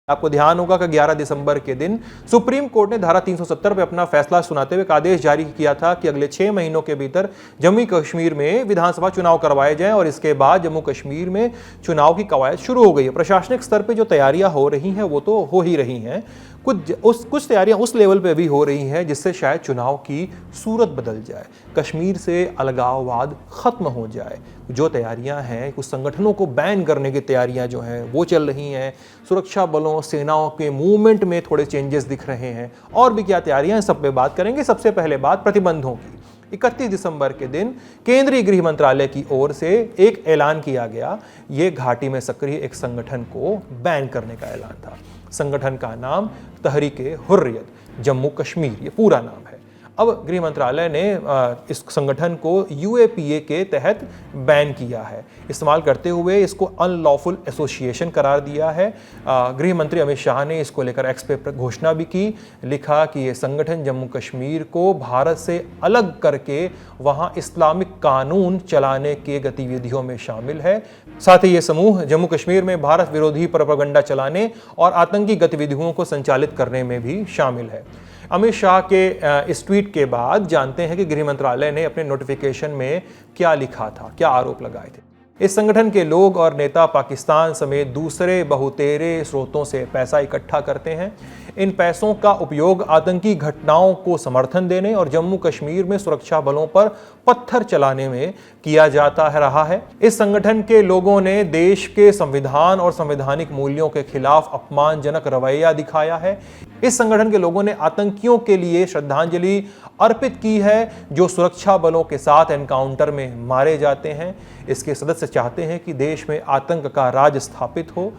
आपको ध्यान होगा कि 11 दिसंबर के दिन सुप्रीम कोर्ट ने धारा 370 पे अपना फैसला सुनाते हुए एक आदेश जारी किया था कि अगले 6 महीनों के भीतर जम्मू कश्मीर में विधानसभा चुनाव करवाए जाएं और इसके बाद जम्मू कश्मीर में चुनाव की कवायद शुरू हो गई है। प्रशासनिक स्तर पे जो तैयारियां हो रही हैं वो तो हो ही रही हैं, कुछ तैयारियां उस लेवल पे भी हो रही हैं जिससे शायद चुनाव की सूरत बदल जाए, कश्मीर से अलगाववाद खत्म हो जाए। जो तैयारियां हैं, कुछ संगठनों को बैन करने की तैयारियां जो हैं वो चल रही हैं, सुरक्षा बलों सेनाओं के मूवमेंट में थोड़े चेंजेस दिख रहे हैं, और भी क्या तैयारियां हैं सब पे बात करेंगे। सबसे पहले बात प्रतिबंधों की। 31 दिसंबर के दिन केंद्रीय गृह मंत्रालय की ओर से एक ऐलान किया गया। ये घाटी में सक्रिय एक संगठन को बैन करने का ऐलान था। संगठन का नाम तहरीक-ए-हुर्रियत जम्मू कश्मीर, ये पूरा नाम है। अब गृह मंत्रालय ने इस संगठन को यूएपीए के तहत बैन किया है, इस्तेमाल करते हुए इसको अनलॉफुल एसोसिएशन करार दिया है। गृह मंत्री अमित शाह ने इसको लेकर एक्स पे घोषणा भी की, लिखा कि ये संगठन जम्मू कश्मीर को भारत से अलग करके वहाँ इस्लामिक कानून चलाने के गतिविधियों में शामिल है। साथ ही ये समूह जम्मू कश्मीर में भारत विरोधी प्रोपेगेंडा चलाने और आतंकी गतिविधियों को संचालित करने में भी शामिल है। अमित शाह के इस ट्वीट के बाद जानते हैं कि गृह मंत्रालय ने अपने नोटिफिकेशन में क्या लिखा था, क्या आरोप लगाए थे। इस संगठन के लोग और नेता पाकिस्तान समेत दूसरे बहुतेरे स्रोतों से पैसा इकट्ठा करते हैं। इन पैसों का उपयोग आतंकी घटनाओं को समर्थन देने और जम्मू कश्मीर में सुरक्षा बलों पर पत्थर चलाने में किया जाता रहा है। इस संगठन के लोगों ने देश के संविधान और संवैधानिक मूल्यों के खिलाफ अपमानजनक रवैया दिखाया है। इस संगठन के लोगों ने आतंकियों के लिए श्रद्धांजलि अर्पित की है जो सुरक्षा बलों के साथ एनकाउंटर में मारे जाते हैं। इसके सदस्य चाहते हैं कि देश में आतंक का राज स्थापित हो,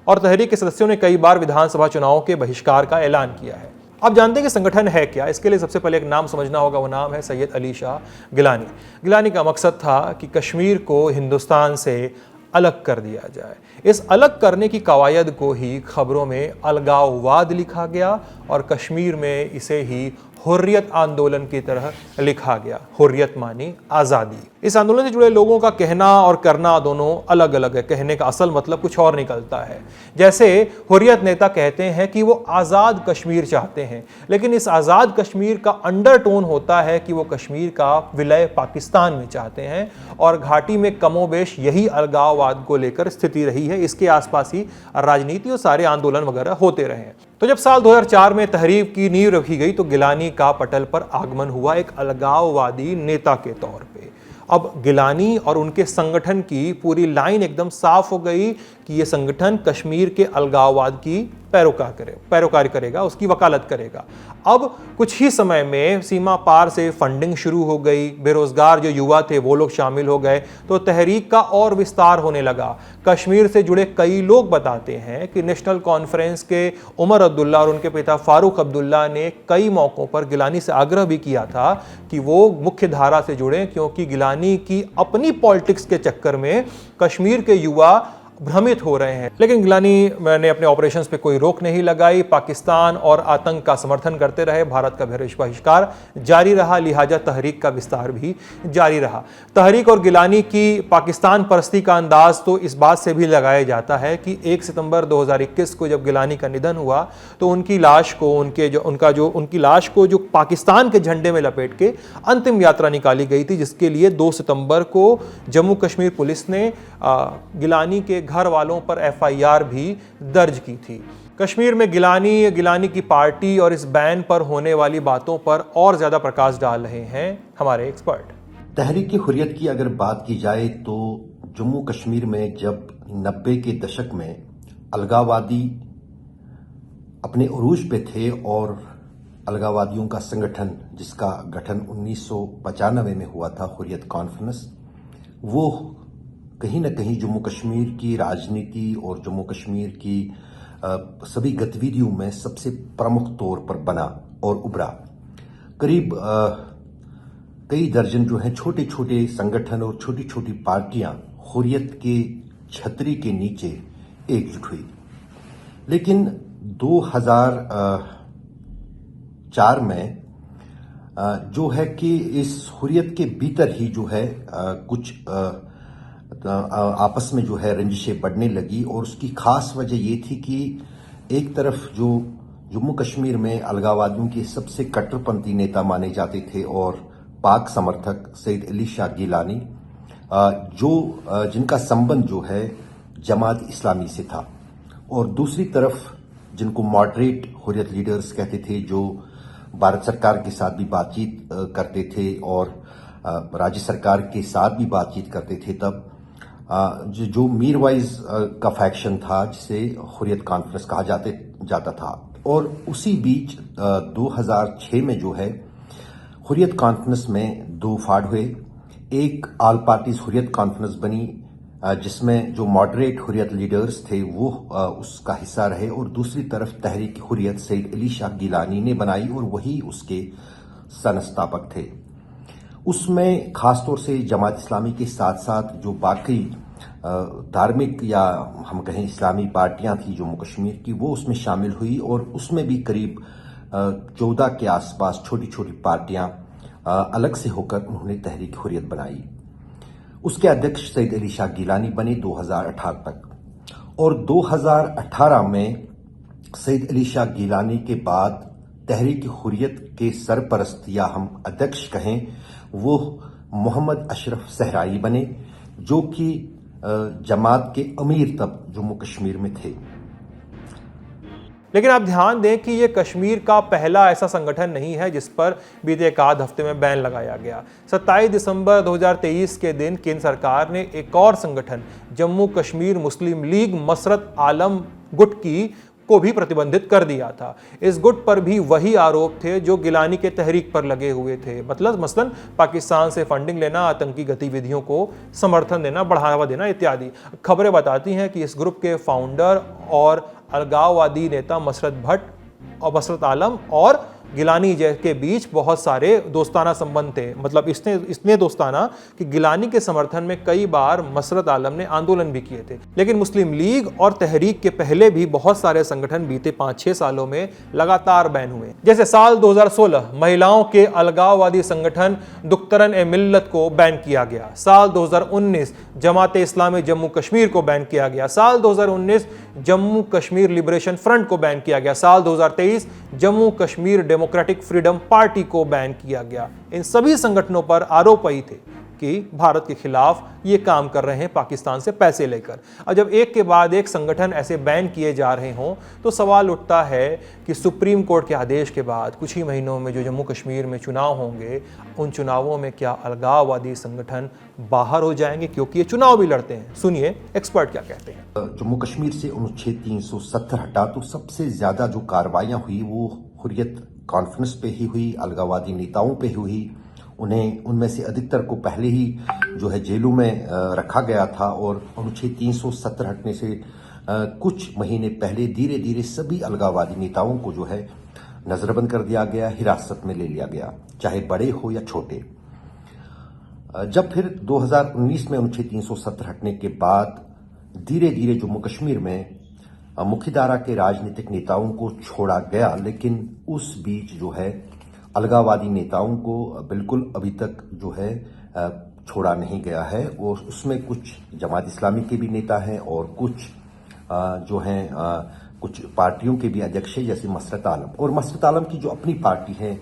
और तहरीक के सदस्यों ने कई बार विधानसभा चुनाव के बहिष्कार का ऐलान किया है। अब जानते हैं कि संगठन है क्या। इसके लिए सबसे पहले एक नाम समझना होगा, वो नाम है सैयद अली शाह गिलानी। गिलानी का मकसद था कि कश्मीर को हिंदुस्तान से अलग कर दिया जाए। इस अलग करने की कवायद को ही खबरों में अलगाववाद लिखा गया और कश्मीर में इसे ही हुर्रियत आंदोलन की तरह लिखा गया। हुर्रियत मानी आज़ादी। इस आंदोलन से जुड़े लोगों का कहना और करना दोनों अलग अलग है। कहने का असल मतलब कुछ और निकलता है। जैसे हुर्रियत नेता कहते हैं कि वो आज़ाद कश्मीर चाहते हैं, लेकिन इस आज़ाद कश्मीर का अंडरटोन होता है कि वो कश्मीर का विलय पाकिस्तान में चाहते हैं, और घाटी में कमोबेश यही अलगाववाद को लेकर स्थिति रही है। इसके आसपास ही राजनीति और सारे आंदोलन वगैरह होते रहे हैं। तो जब साल 2004 में तहरीक की नींव रखी गई तो गिलानी का पटल पर आगमन हुआ एक अलगाववादी नेता के तौर पे। अब गिलानी और उनके संगठन की पूरी लाइन एकदम साफ हो गई कि ये संगठन कश्मीर के अलगाववाद की पैरोकारी करेगा, उसकी वकालत करेगा। अब कुछ ही समय में सीमा पार से फंडिंग शुरू हो गई, बेरोजगार जो युवा थे वो लोग शामिल हो गए, तो तहरीक का और विस्तार होने लगा। कश्मीर से जुड़े कई लोग बताते हैं कि नेशनल कॉन्फ्रेंस के उमर अब्दुल्ला और उनके पिता फारूक अब्दुल्ला ने कई मौक़ों पर गिलानी से आग्रह भी किया था कि वो मुख्य धारा से जुड़ें, क्योंकि गिलानी की अपनी पॉलिटिक्स के चक्कर में कश्मीर के युवा भ्रमित हो रहे हैं। लेकिन गिलानी ने अपने ऑपरेशंस पे कोई रोक नहीं लगाई, पाकिस्तान और आतंक का समर्थन करते रहे, भारत का बहिष्कार जारी रहा, लिहाजा तहरीक का विस्तार भी जारी रहा। तहरीक और गिलानी की पाकिस्तान परस्ती का अंदाज तो इस बात से भी लगाया जाता है कि 1 सितंबर 2021 को जब गिलानी का निधन हुआ तो उनकी लाश को जो पाकिस्तान के झंडे में लपेट के अंतिम यात्रा निकाली गई थी, जिसके लिए 2 सितंबर को जम्मू कश्मीर पुलिस ने गिलानी के घर वालों पर एफआईआर भी दर्ज की थी। कश्मीर में गिलानी की पार्टी और इस बैन पर होने वाली बातों पर और ज्यादा प्रकाश डाल रहे हैं हमारे एक्सपर्ट। तहरीक-ए-हुर्रियत की अगर बात की जाए तो जम्मू कश्मीर में जब 90 के दशक में अलगाववादी अपने उरूज पे थे और अलगाववादियों का संगठन जिसका गठन 1995 में हुआ था, हुर्रियत कॉन्फ्रेंस, वो कहीं न कहीं जम्मू कश्मीर की राजनीति और जम्मू कश्मीर की सभी गतिविधियों में सबसे प्रमुख तौर पर बना और उभरा। करीब कई दर्जन जो हैं छोटे छोटे संगठन और छोटी छोटी पार्टियां हुर्रियत के छतरी के नीचे एकजुट हुई। लेकिन 2004 में जो है कि इस हुर्रियत के भीतर ही जो है कुछ आपस में जो है रंजिशें बढ़ने लगी, और उसकी खास वजह ये थी कि एक तरफ जो जम्मू कश्मीर में अलगाववादियों के सबसे कट्टरपंथी नेता माने जाते थे और पाक समर्थक सैयद अली शाह गिलानी, जिनका संबंध जो है जमात इस्लामी से था, और दूसरी तरफ जिनको मॉडरेट हुर्रियत लीडर्स कहते थे, जो भारत सरकार के साथ भी बातचीत करते थे और राज्य सरकार के साथ भी बातचीत करते थे, तब जो मीरवाइज का फैक्शन था जिसे हुर्रियत कॉन्फ्रेंस कहा जाता था। और उसी बीच 2006 में जो है हुर्रियत कॉन्फ्रेंस में दो फाड़ हुए। एक ऑल पार्टीज हुर्रियत कॉन्फ्रेंस बनी, जिसमें जो मॉडरेट हुर्रियत लीडर्स थे वो उसका हिस्सा रहे, और दूसरी तरफ तहरीक हुर्रियत सैयद अली शाह गिलानी ने बनाई और वही उसके संस्थापक थे। उसमें खासतौर से जमात इस्लामी के साथ साथ जो बाकी धार्मिक या हम कहें इस्लामी पार्टियां थी जम्मू कश्मीर की, वो उसमें शामिल हुई, और उसमें भी करीब 14 के आसपास छोटी छोटी पार्टियां अलग से होकर उन्होंने तहरीक हुर्रियत बनाई। उसके अध्यक्ष सैयद अली शाह गिलानी बने 2018 तक, और 2018 में सैयद अली शाह गिलानी के बाद तहरीक हुर्रियत के सरपरस्त या हम अध्यक्ष कहें वो मोहम्मद अशरफ सहराई बने, जो कि जमात के अमीर तब जम्मू कश्मीर में थे। लेकिन आप ध्यान दें कि ये कश्मीर का पहला ऐसा संगठन नहीं है जिस पर बीते एक आध हफ्ते में बैन लगाया गया। 27 दिसंबर 2023 के दिन केंद्र सरकार ने एक और संगठन जम्मू कश्मीर मुस्लिम लीग मसरत आलम गुट को भी प्रतिबंधित कर दिया था। इस गुट पर भी वही आरोप थे जो गिलानी के तहरीक पर लगे हुए थे, मतलब मसलन पाकिस्तान से फंडिंग लेना, आतंकी गतिविधियों को समर्थन देना, बढ़ावा देना इत्यादि। खबरें बताती हैं कि इस ग्रुप के फाउंडर और अलगाववादी नेता मसरत भट्ट और मसरत आलम और गिलानी के बीच बहुत सारे दोस्ताना संबंध थे। मतलब इसने दोस्ताना कि गिलानी के समर्थन में कई बार मसरत आलम ने आंदोलन भी किए थे। लेकिन मुस्लिम लीग और तहरीक के पहले भी बहुत सारे संगठन बीते 5-6 सालों में लगातार बैन हुए। जैसे साल 2016 महिलाओं के अलगाववादी संगठन दुख्तरन-ए-मिल्लत को बैन किया गया। साल 2019 जमात इस्लामी जम्मू कश्मीर को बैन किया गया। साल 2019 जम्मू कश्मीर लिबरेशन फ्रंट को बैन किया गया। साल 2023 Jammu Kashmir democratic freedom party को बैन किया गया। इन सभी संगठनों पर आरोप ही थे कि भारत के खिलाफ ये काम कर रहे हैं पाकिस्तान से पैसे लेकर। और जब एक के बाद एक संगठन ऐसे बैन किए जा रहे हों तो सवाल उठता है कि सुप्रीम कोर्ट के आदेश के बाद कुछ ही महीनों में जो जम्मू कश्मीर में चुनाव होंगे, उन चुनावों में क्या अलगाववादी संगठन बाहर हो जाएंगे, क्योंकि ये चुनाव भी लड़ते हैं। सुनिए एक्सपर्ट क्या कहते हैं। जम्मू कश्मीर से अनुच्छेद 370 हटा तो सबसे ज्यादा जो कार्रवाइयां हुई वो हुर्रियत कॉन्फ्रेंस पे ही हुई, अलगाववादी नेताओं पे हुई। उनमें से अधिकतर को पहले ही जो है जेलों में रखा गया था, और अनुच्छेद 370 हटने से कुछ महीने पहले धीरे धीरे सभी अलगाववादी नेताओं को जो है नजरबंद कर दिया गया, हिरासत में ले लिया गया, चाहे बड़े हो या छोटे। जब फिर 2019 में अनुच्छेद 370 हटने के बाद धीरे धीरे जम्मू कश्मीर में मुख्यधारा के राजनीतिक नेताओं को छोड़ा गया, लेकिन उस बीच जो है अलगाववादी नेताओं को बिल्कुल अभी तक जो है छोड़ा नहीं गया है। और उसमें कुछ जमात इस्लामी के भी नेता हैं और कुछ जो हैं कुछ पार्टियों के भी अध्यक्ष हैं, जैसे मसरत आलम। और मसरत आलम की जो अपनी पार्टी है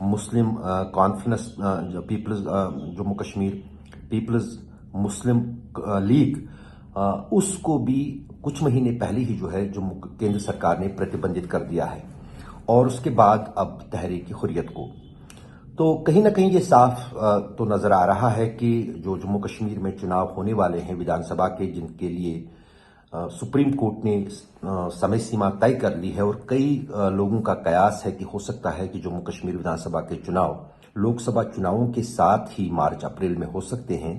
Muslim conference people's Jammu Kashmir people's Muslim league, उसको भी कुछ महीने पहले ही जो है जम्मू केंद्र सरकार ने प्रतिबंधित कर दिया है, और उसके बाद अब तहरीक हुर्रियत को। तो कहीं ना कहीं ये साफ तो नजर आ रहा है कि जो जम्मू कश्मीर में चुनाव होने वाले हैं विधानसभा के, जिनके लिए सुप्रीम कोर्ट ने समय सीमा तय कर ली है, और कई लोगों का कयास है कि हो सकता है कि जम्मू कश्मीर विधानसभा के चुनाव लोकसभा चुनावों के साथ ही मार्च अप्रैल में हो सकते हैं।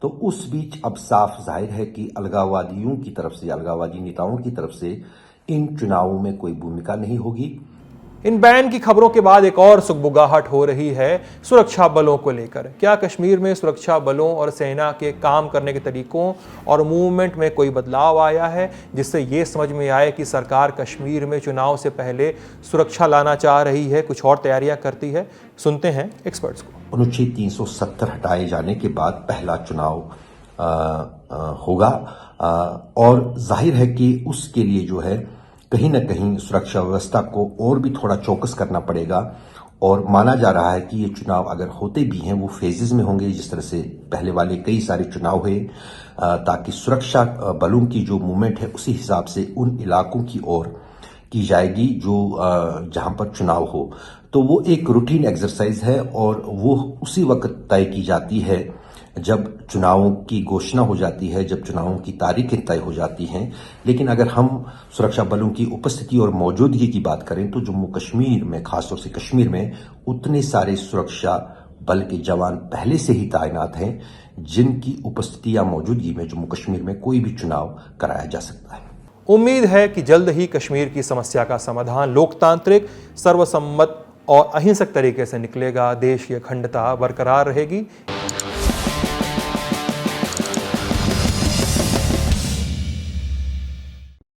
तो उस बीच अब साफ जाहिर है कि अलगाववादियों की तरफ से, अलगाववादी नेताओं की तरफ से इन चुनावों में कोई भूमिका नहीं होगी। इन बैन की खबरों के बाद एक और सुगबुगाहट हो रही है सुरक्षा बलों को लेकर। क्या कश्मीर में सुरक्षा बलों और सेना के काम करने के तरीकों और मूवमेंट में कोई बदलाव आया है, जिससे ये समझ में आए कि सरकार कश्मीर में चुनाव से पहले सुरक्षा लाना चाह रही है, कुछ और तैयारियां करती है? सुनते हैं एक्सपर्ट्स को। अनुच्छेद 370 हटाए जाने के बाद पहला चुनाव होगा, और जाहिर है कि उसके लिए जो है कहीं न कहीं सुरक्षा व्यवस्था को और भी थोड़ा चौकस करना पड़ेगा। और माना जा रहा है कि ये चुनाव अगर होते भी हैं वो फेजेस में होंगे, जिस तरह से पहले वाले कई सारे चुनाव हुए, ताकि सुरक्षा बलों की जो मूवमेंट है उसी हिसाब से उन इलाकों की ओर की जाएगी जो जहां पर चुनाव हो। तो वो एक रूटीन एक्सरसाइज है और वो उसी वक्त तय की जाती है जब चुनावों की घोषणा हो जाती है, जब चुनावों की तारीखें तय हो जाती हैं। लेकिन अगर हम सुरक्षा बलों की उपस्थिति और मौजूदगी की बात करें तो जम्मू कश्मीर में, खासतौर से कश्मीर में, उतने सारे सुरक्षा बल के जवान पहले से ही तैनात हैं जिनकी उपस्थिति या मौजूदगी में जम्मू कश्मीर में कोई भी चुनाव कराया जा सकता है। उम्मीद है कि जल्द ही कश्मीर की समस्या का समाधान लोकतांत्रिक, सर्वसम्मत और अहिंसक तरीके से निकलेगा। देश की अखंडता बरकरार रहेगी।